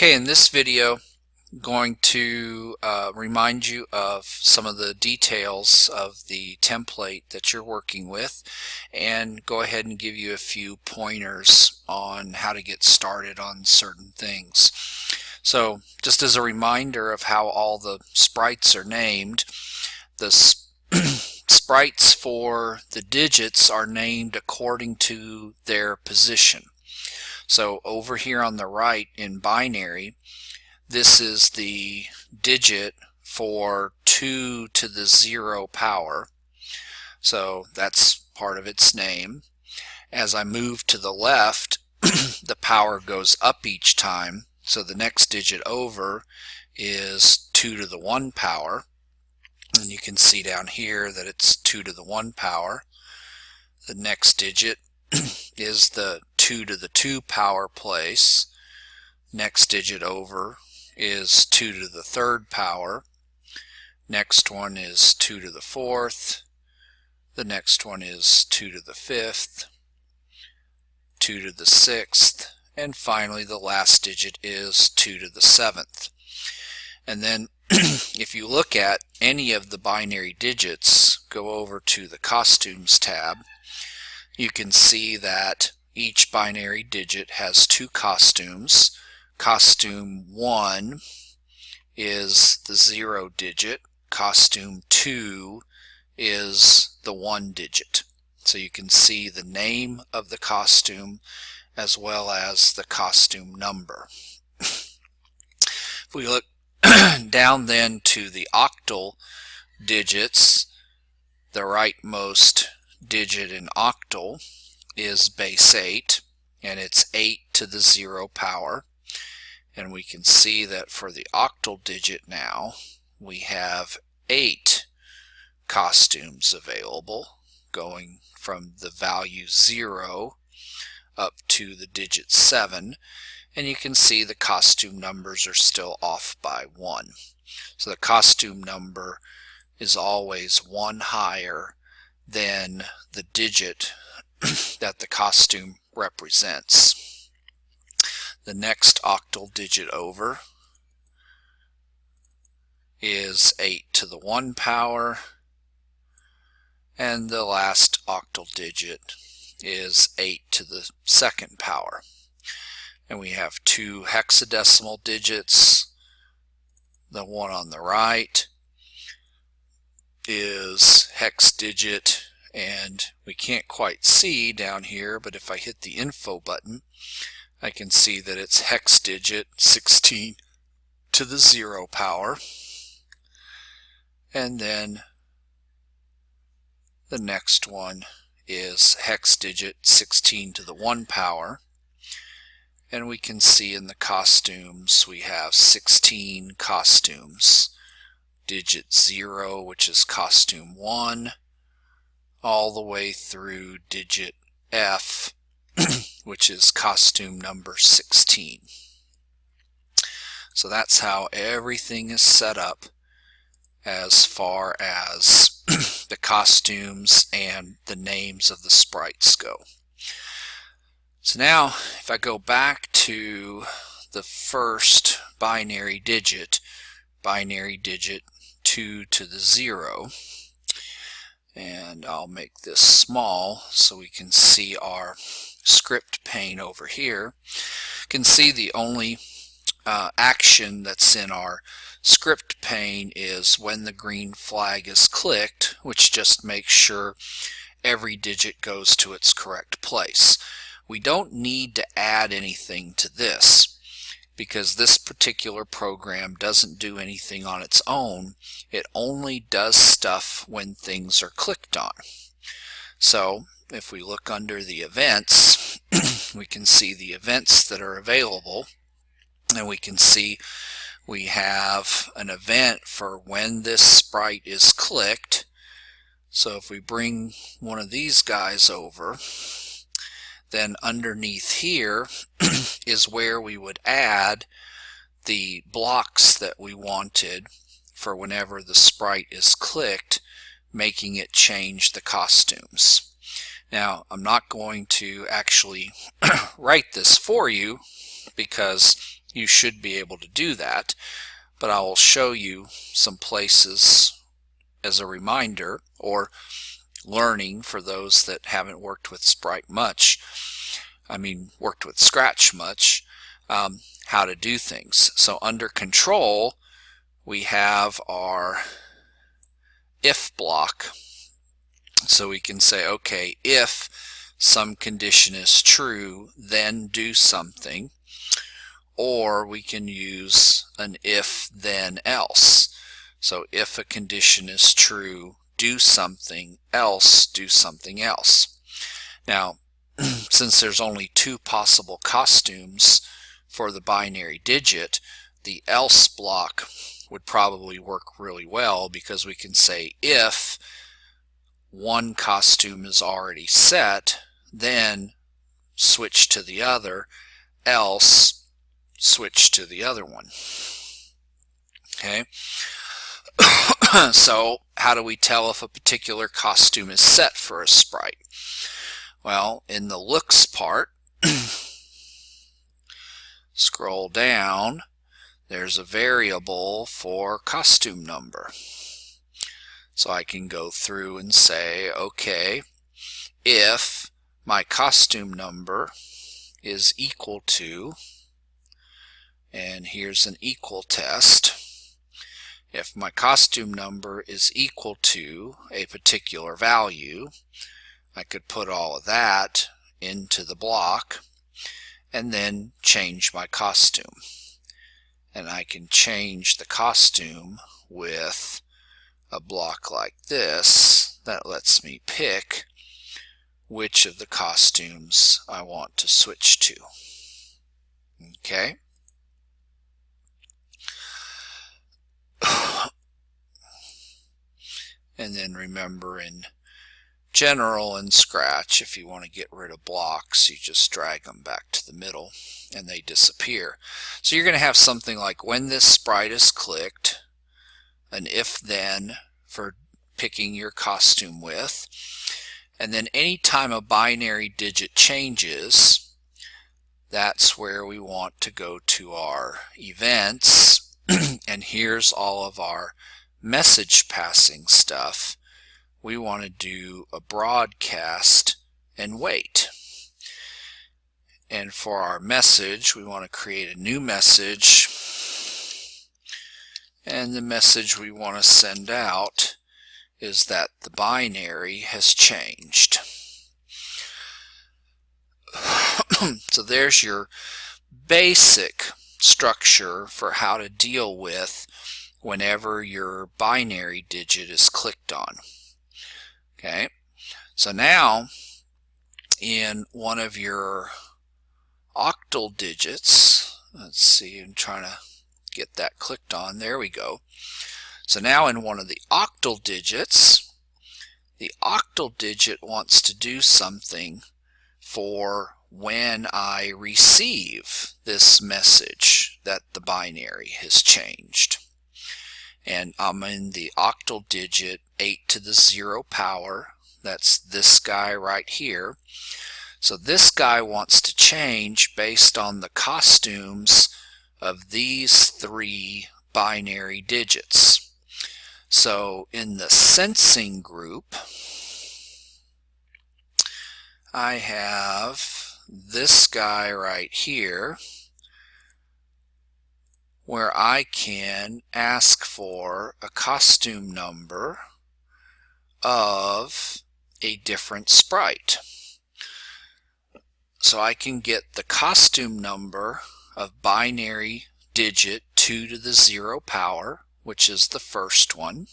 Okay, in this video, I'm going to remind you of some of the details of the template that you're working with and go ahead and give you a few pointers on how to get started on certain things. So just as a reminder of how all the sprites are named, the sprites for the digits are named according to their position. So over here on the right in binary, this is the digit for 2 to the 0 power. So that's part of its name. As I move to the left, the power goes up each time. So the next digit over is 2 to the 1 power. And you can see down here that it's 2 to the 1 power. The next digit is the 2 to the 2 power place. Next digit over is 2 to the 3rd power. Next one is 2 to the 4th. The next one is 2 to the 5th, 2 to the 6th, and finally the last digit is 2 to the 7th. And then if you look at any of the binary digits, go over to the Costumes tab, you can see that each binary digit has two costumes. Costume 1 is the 0 digit. Costume 2 is the 1 digit. So you can see the name of the costume as well as the costume number. If we look down then to the octal digits, the rightmost digit in octal is base 8, and it's 8 to the 0 power. And we can see that for the octal digit now, we have 8 costumes available, going from the value 0 up to the digit 7. And you can see the costume numbers are still off by 1. So the costume number is always 1 higher than the digit that the costume represents. The next octal digit over is 8 to the 1 power, and the last octal digit is 8 to the 2nd power. And we have two hexadecimal digits. The one on the right is hex digit, and we can't quite see down here, but if I hit the info button, I can see that it's hex digit 16 to the 0 power. And then the next one is hex digit 16 to the 1 power. And we can see in the costumes we have 16 costumes. Digit 0, which is costume 1, all the way through digit F, which is costume number 16. So that's how everything is set up as far as the costumes and the names of the sprites go. So now if I go back to the first binary digit 2 to the 0, and I'll make this small so we can see our script pane over here. You can see the only action that's in our script pane is when the green flag is clicked, which just makes sure every digit goes to its correct place. We don't need to add anything to this because this particular program doesn't do anything on its own. It only does stuff when things are clicked on. So if we look under the events, we can see the events that are available, and we can see we have an event for when this sprite is clicked. So if we bring one of these guys over, then underneath here is where we would add the blocks that we wanted for whenever the sprite is clicked, making it change the costumes. Now, I'm not going to actually write this for you, because you should be able to do that, but I will show you some places as a reminder or learning for those that haven't worked with Sprite much, worked with Scratch much, how to do things. So under control, we have our if block. So we can say, okay, if some condition is true, then do something. Or we can use an if then else. So if a condition is true, do something else, do something else. Now, since there's only two possible costumes for the binary digit, the else block would probably work really well, because we can say if one costume is already set, then switch to the other, else switch to the other one. Okay. So how do we tell if a particular costume is set for a sprite? Well, in the looks part, scroll down, there's a variable for costume number. So I can go through and say, okay, if my costume number is equal to, and here's an equal test, if my costume number is equal to a particular value, I could put all of that into the block and then change my costume. And I can change the costume with a block like this that lets me pick which of the costumes I want to switch to. Okay. And then remember, in general in Scratch, if you want to get rid of blocks, you just drag them back to the middle and they disappear. So you're going to have something like, when this sprite is clicked, an if then for picking your costume with, and then anytime a binary digit changes, that's where we want to go to our events. And here's all of our message passing stuff. We want to do a broadcast and wait. And for our message, we want to create a new message, and the message we want to send out is that the binary has changed. So there's your basic structure for how to deal with whenever your binary digit is clicked on. Okay, so now in one of your octal digits, let's see, I'm trying to get that clicked on, there we go. So now in one of the octal digits, the octal digit wants to do something for when I receive this message that the binary has changed. And I'm in the octal digit 8 to the 0 power. That's this guy right here. So this guy wants to change based on the costumes of these three binary digits. So in the sensing group, I have this guy right here, where I can ask for a costume number of a different sprite. So I can get the costume number of binary digit 2 to the 0 power, which is the first one,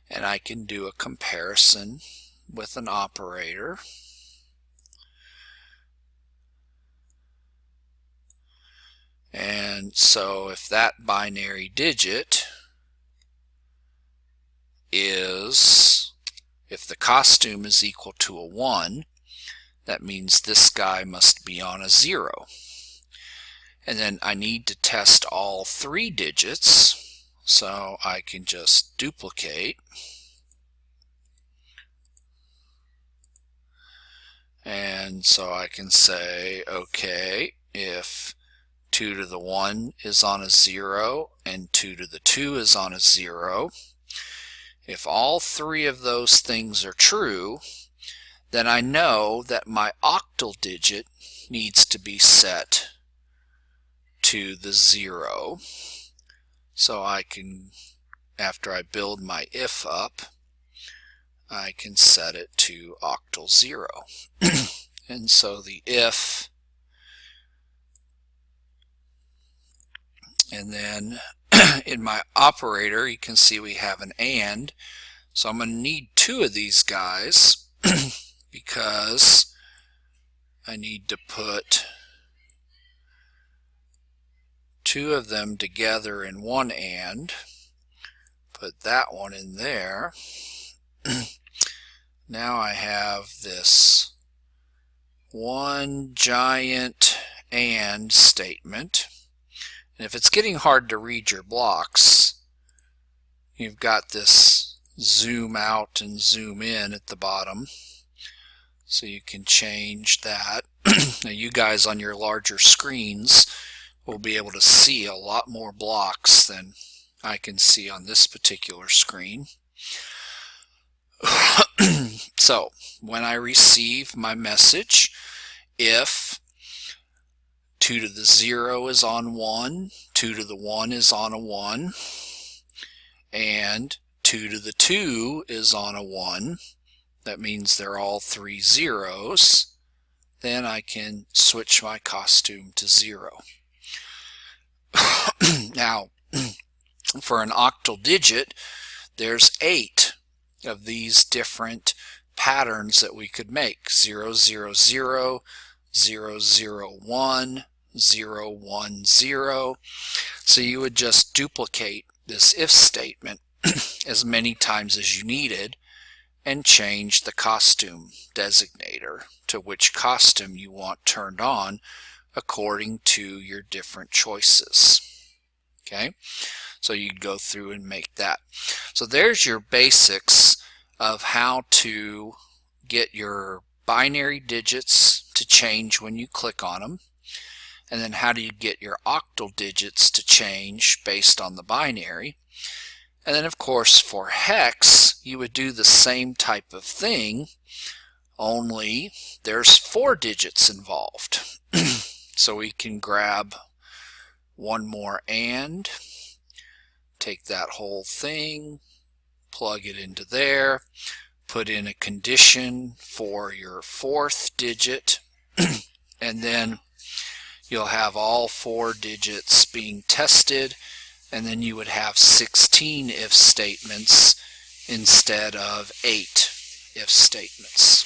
and I can do a comparison with an operator. And so if that binary digit is, if the costume is equal to a 1, that means this guy must be on a 0. And then I need to test all three digits, so I can just duplicate. And so I can say, okay, if 2 to the 1 is on a 0, and 2 to the 2 is on a 0. If all three of those things are true, then I know that my octal digit needs to be set to the 0. So I can, after I build my if up, I can set it to octal 0. And so the if, and then in my operator you can see we have an and, so I'm going to need two of these guys because I need to put two of them together in one and. Put that one in there. Now I have this one giant and statement. And if it's getting hard to read your blocks, you've got this zoom out and zoom in at the bottom. So you can change that. Now you guys on your larger screens will be able to see a lot more blocks than I can see on this particular screen. So when I receive my message, if 2 to the 0 is on 1, 2 to the 1 is on a 1, and 2 to the 2 is on a 1, that means they're all three zeros, then I can switch my costume to 0. Now, for an octal digit, there's 8 of these different patterns that we could make. 0, 0, 0, 0, 0, 1, 0, 1, 0. So you would just duplicate this if statement as many times as you needed and change the costume designator to which costume you want turned on according to your different choices. Okay, so you go through and make that. So there's your basics of how to get your binary digits to change when you click on them, and then how do you get your octal digits to change based on the binary. And then of course for hex you would do the same type of thing, only there's 4 digits involved. So we can grab one more and, take that whole thing, plug it into there, put in a condition for your 4th digit, and then you'll have all 4 digits being tested, and then you would have 16 if statements instead of 8 if statements.